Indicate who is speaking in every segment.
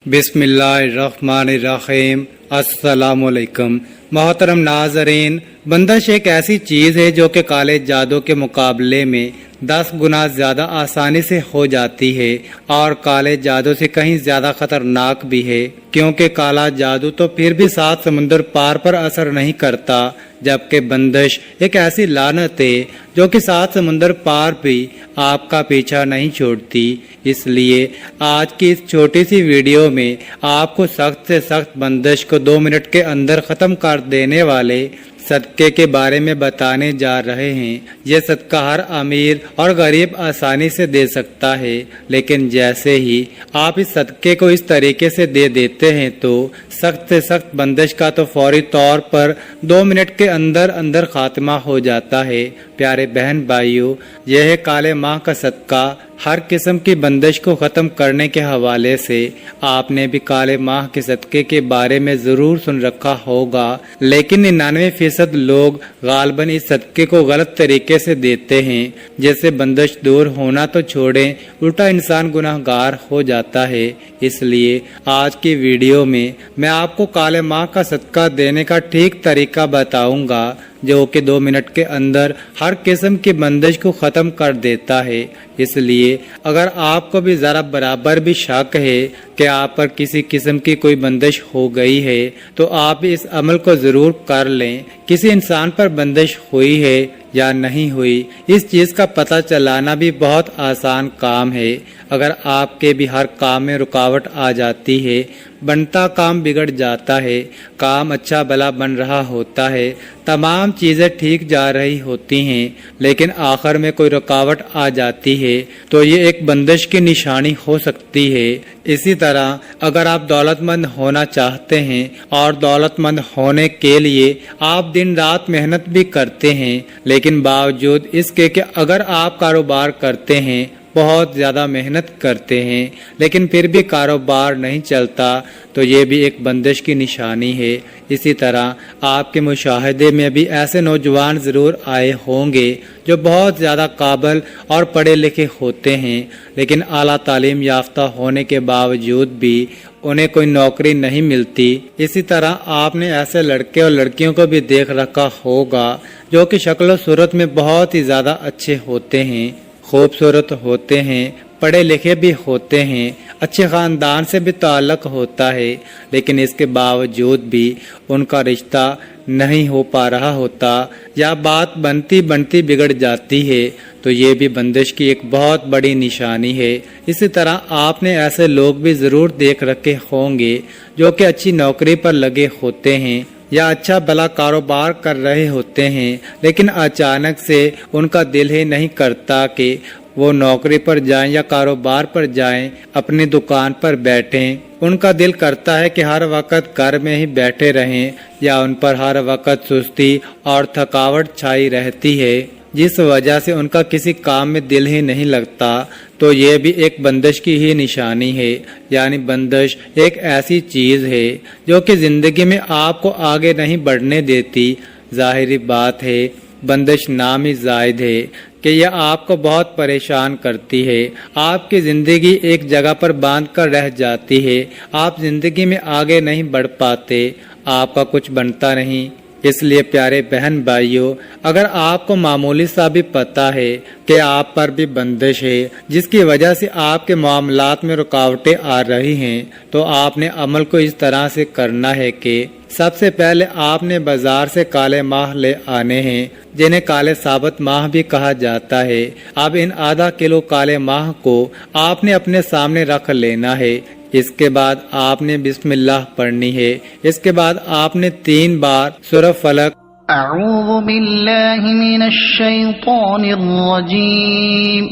Speaker 1: بسم اللہ الرحمن الرحیم۔ السلام علیکم محترم ناظرین، بندش ایک ایسی چیز ہے جو کہ کالے جادو کے مقابلے میں 10 گنا زیادہ آسانی سے ہو جاتی ہے اور کالے جادو سے کہیں زیادہ خطرناک بھی ہے، کیونکہ کالا جادو تو پھر بھی 7 سمندر پار پر اثر نہیں کرتا، جبکہ بندش ایک ایسی لعنت ہے جو کہ 7 سمندر پار بھی آپ کا پیچھا نہیں چھوڑتی۔ اس لیے آج کی اس چھوٹی سی ویڈیو میں آپ کو سخت سے سخت بندش کو 2 منٹ کے اندر ختم کر دینے والے صدقے کے بارے میں بتانے جا رہے ہیں۔ یہ صدقہ ہر امیر اور غریب آسانی سے دے سکتا ہے، لیکن جیسے ہی آپ اس صدقے کو اس طریقے سے دے دیتے ہیں تو سخت سے سخت بندش کا تو فوری طور پر 2 منٹ کے اندر اندر خاتمہ ہو جاتا ہے۔ پیارے بہن بھائیوں، یہ ہے کالے ماہ کا صدقہ۔ ہر قسم کی بندش کو ختم کرنے کے حوالے سے آپ نے بھی کالے ماہ کے صدقے کے بارے میں ضرور سن رکھا ہوگا، لیکن 99% لوگ غالباً اس صدقے کو غلط طریقے سے دیتے ہیں، جس سے بندش دور ہونا تو چھوڑیں، الٹا انسان گناہ گار ہو جاتا ہے۔ اس لیے آج کی ویڈیو میں آپ کو کالے ماہ کا صدقہ دینے کا ٹھیک طریقہ بتاؤں گا، جو کہ 2 منٹ کے اندر ہر قسم کی بندش کو ختم کر دیتا ہے۔ اس لیے اگر آپ کو بھی ذرا برابر بھی شک ہے کہ آپ پر کسی قسم کی کوئی بندش ہو گئی ہے تو آپ اس عمل کو ضرور کر لیں۔ کسی انسان پر بندش ہوئی ہے یا نہیں ہوئی، اس چیز کا پتہ چلانا بھی بہت آسان کام ہے۔ اگر آپ کے بھی ہر کام میں رکاوٹ آ جاتی ہے، بنتا کام بگڑ جاتا ہے، کام اچھا بھلا بن رہا ہوتا ہے، تمام چیزیں ٹھیک جا رہی ہوتی ہیں، لیکن آخر میں کوئی رکاوٹ آ جاتی ہے تو یہ ایک بندش کی نشانی ہو سکتی ہے۔ اسی طرح اگر آپ دولت مند ہونا چاہتے ہیں اور دولت مند ہونے کے لیے آپ دن رات محنت بھی کرتے ہیں، لیکن باوجود اس کے کہ اگر آپ کاروبار کرتے ہیں، بہت زیادہ محنت کرتے ہیں، لیکن پھر بھی کاروبار نہیں چلتا، تو یہ بھی ایک بندش کی نشانی ہے۔ اسی طرح آپ کے مشاہدے میں بھی ایسے نوجوان ضرور آئے ہوں گے جو بہت زیادہ قابل اور پڑھے لکھے ہوتے ہیں، لیکن اعلیٰ تعلیم یافتہ ہونے کے باوجود بھی انہیں کوئی نوکری نہیں ملتی۔ اسی طرح آپ نے ایسے لڑکے اور لڑکیوں کو بھی دیکھ رکھا ہوگا جو کہ شکل و صورت میں بہت ہی زیادہ اچھے ہوتے ہیں، خوبصورت ہوتے ہیں، پڑھے لکھے بھی ہوتے ہیں، اچھے خاندان سے بھی تعلق ہوتا ہے، لیکن اس کے باوجود بھی ان کا رشتہ نہیں ہو پا رہا ہوتا یا بات بنتی بنتی بگڑ جاتی ہے، تو یہ بھی بندش کی ایک بہت بڑی نشانی ہے۔ اسی طرح آپ نے ایسے لوگ بھی ضرور دیکھ رکھے ہوں گے جو کہ اچھی نوکری پر لگے ہوتے ہیں یا اچھا بھلا کاروبار کر رہے ہوتے ہیں، لیکن اچانک سے ان کا دل ہی نہیں کرتا کہ وہ نوکری پر جائیں یا کاروبار پر جائیں، اپنی دکان پر بیٹھیں۔ ان کا دل کرتا ہے کہ ہر وقت گھر میں ہی بیٹھے رہیں، یا ان پر ہر وقت سستی اور تھکاوٹ چھائی رہتی ہے، جس وجہ سے ان کا کسی کام میں دل ہی نہیں لگتا، تو یہ بھی ایک بندش کی ہی نشانی ہے۔ یعنی بندش ایک ایسی چیز ہے جو کہ زندگی میں آپ کو آگے نہیں بڑھنے دیتی۔ ظاہری بات ہے، بندش نام ہی زائد ہے کہ یہ آپ کو بہت پریشان کرتی ہے، آپ کی زندگی ایک جگہ پر باندھ کر رہ جاتی ہے، آپ زندگی میں آگے نہیں بڑھ پاتے، آپ کا کچھ بنتا نہیں۔ اس لیے پیارے بہن بھائیوں، اگر آپ کو معمولی سا بھی پتہ ہے کہ آپ پر بھی بندش ہے جس کی وجہ سے آپ کے معاملات میں رکاوٹیں آ رہی ہیں، تو آپ نے عمل کو اس طرح سے کرنا ہے کہ سب سے پہلے آپ نے بازار سے کالے ماہ لے آنے ہیں، جنہیں کالے ثابت ماہ بھی کہا جاتا ہے۔ اب ان ½ کلو کالے ماہ کو آپ نے اپنے سامنے رکھ لینا ہے۔ اس کے بعد آپ نے بسم اللہ پڑھنی ہے۔ اس کے بعد آپ نے 3 بار سورہ فلق،
Speaker 2: اعوذ باللہ من الشیطان الرجیم،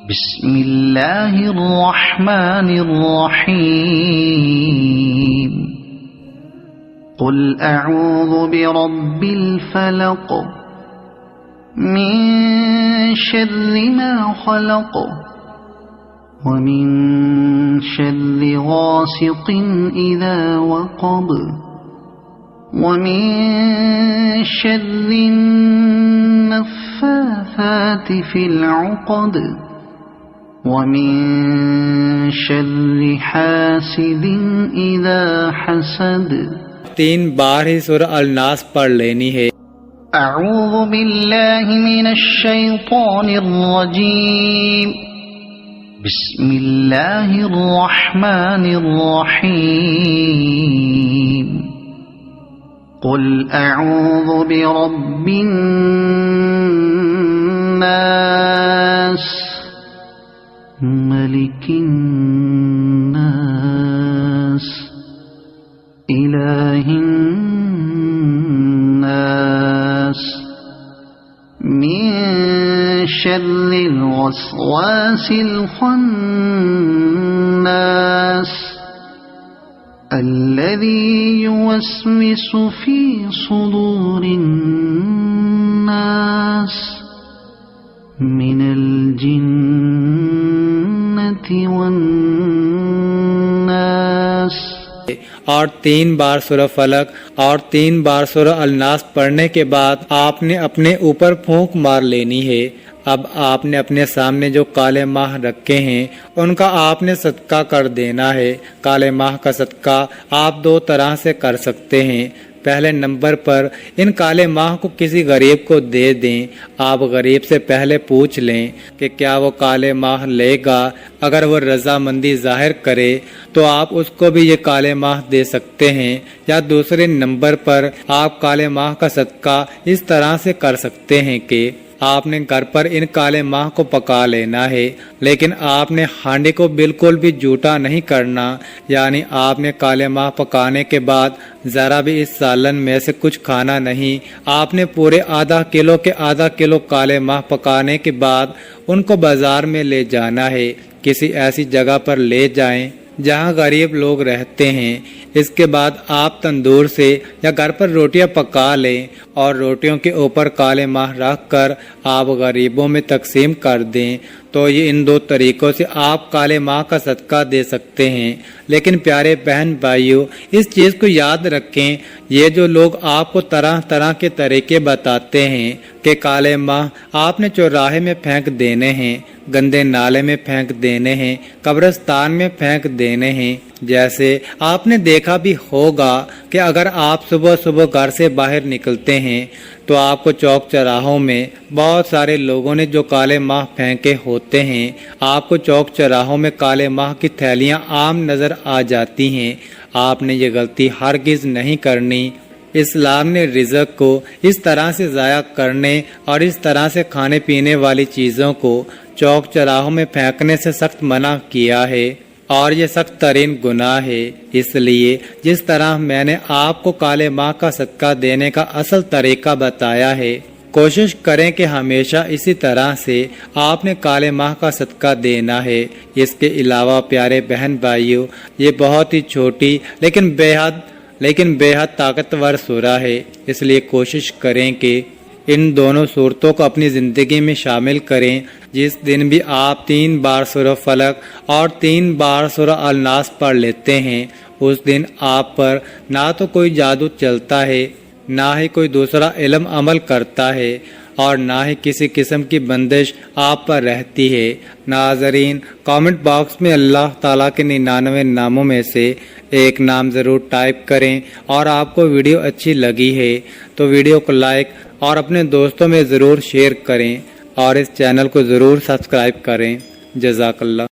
Speaker 2: بسم اللہ الرحمن الرحیم، قل اعوذ برب الفلق من شر ما خلق ومن شر غاسق اذا وقب ومن شر النفاثات في العقد ومن شر حاسد اذا حسد.
Speaker 1: 3 بار ہی سورہ الناس پڑھ لینی ہے.
Speaker 2: اعوذ باللہ من الشیطان الرجیم. بسم اللہ الرحمن الرحیم. قل اعوذ برب الناس ملک الناس الہ الناس من شر الوسواس الخناس الذي يوسوس في صدور الناس من الجنة والناس.
Speaker 1: اور 3 بار سورہ فلق اور 3 بار سورہ الناس پڑھنے کے بعد آپ نے اپنے اوپر پھونک مار لینی ہے. اب آپ نے اپنے سامنے جو کالے ماہ رکھے ہیں ان کا آپ نے صدقہ کر دینا ہے. کالے ماہ کا صدقہ آپ 2 طرح سے کر سکتے ہیں. پہلے نمبر پر ان کالے ماہ کو کسی غریب کو دے دیں. آپ غریب سے پہلے پوچھ لیں کہ کیا وہ کالے ماہ لے گا. اگر وہ رضامندی ظاہر کرے تو آپ اس کو بھی یہ کالے ماہ دے سکتے ہیں. یا دوسرے نمبر پر آپ کالے ماہ کا صدقہ اس طرح سے کر سکتے ہیں کہ آپ نے گھر پر ان کالے ماہ کو پکا لینا ہے، لیکن آپ نے ہانڈی کو بالکل بھی جھوٹا نہیں کرنا. یعنی آپ نے کالے ماہ پکانے کے بعد ذرا بھی اس سالن میں سے کچھ کھانا نہیں. آپ نے پورے ½ کلو کے ½ کلو کالے ماہ پکانے کے بعد ان کو بازار میں لے جانا ہے. کسی ایسی جگہ پر لے جائیں جہاں غریب لوگ رہتے ہیں. اس کے بعد آپ تندور سے یا گھر پر روٹیاں پکا لیں اور روٹیوں کے اوپر کالے ماہ رکھ کر آپ غریبوں میں تقسیم کر دیں. تو یہ ان 2 طریقوں سے آپ کالے ماہ کا صدقہ دے سکتے ہیں. لیکن پیارے بہن بھائیوں، اس چیز کو یاد رکھیں، یہ جو لوگ آپ کو طرح طرح کے طریقے بتاتے ہیں کہ کالے ماہ آپ نے چوراہے میں پھینک دینے ہیں، گندے نالے میں پھینک دینے ہیں، قبرستان میں پھینک دینے ہیں. جیسے آپ نے دیکھا بھی ہوگا کہ اگر آپ صبح صبح گھر سے باہر نکلتے ہیں تو آپ کو چوک چراہوں میں بہت سارے لوگوں نے جو کالے ماہ پھینکے ہوتے ہیں، آپ کو چوک چراہوں میں کالے ماہ کی تھیلیاں عام نظر آ جاتی ہیں. آپ نے یہ غلطی ہرگز نہیں کرنی. اسلام نے رزق کو اس طرح سے ضائع کرنے اور اس طرح سے کھانے پینے والی چیزوں کو چوک چراہوں میں پھینکنے سے سخت منع کیا ہے، اور یہ سخت ترین گناہ ہے. اس لیے جس طرح میں نے آپ کو کالے ماہ کا صدقہ دینے کا اصل طریقہ بتایا ہے، کوشش کریں کہ ہمیشہ اسی طرح سے آپ نے کالے ماہ کا صدقہ دینا ہے. اس کے علاوہ پیارے بہن بھائیوں، یہ بہت ہی چھوٹی لیکن بے حد طاقتور سورہ ہے. اس لیے کوشش کریں کہ ان دونوں صورتوں کو اپنی زندگی میں شامل کریں. جس دن بھی آپ 3 بار سورہ فلق اور 3 بار سورہ الناس پڑھ لیتے ہیں، اس دن آپ پر نہ تو کوئی جادو چلتا ہے، نہ ہی کوئی دوسرا علم عمل کرتا ہے، اور نہ ہی کسی قسم کی بندش آپ پر رہتی ہے. ناظرین، کامنٹ باکس میں اللہ تعالیٰ کے 99 ناموں میں سے ایک نام ضرور ٹائپ کریں. اور آپ کو ویڈیو اچھی لگی ہے تو ویڈیو کو لائک اور اپنے دوستوں میں ضرور شیئر کریں، اور اس چینل کو ضرور سبسکرائب کریں. جزاک اللہ.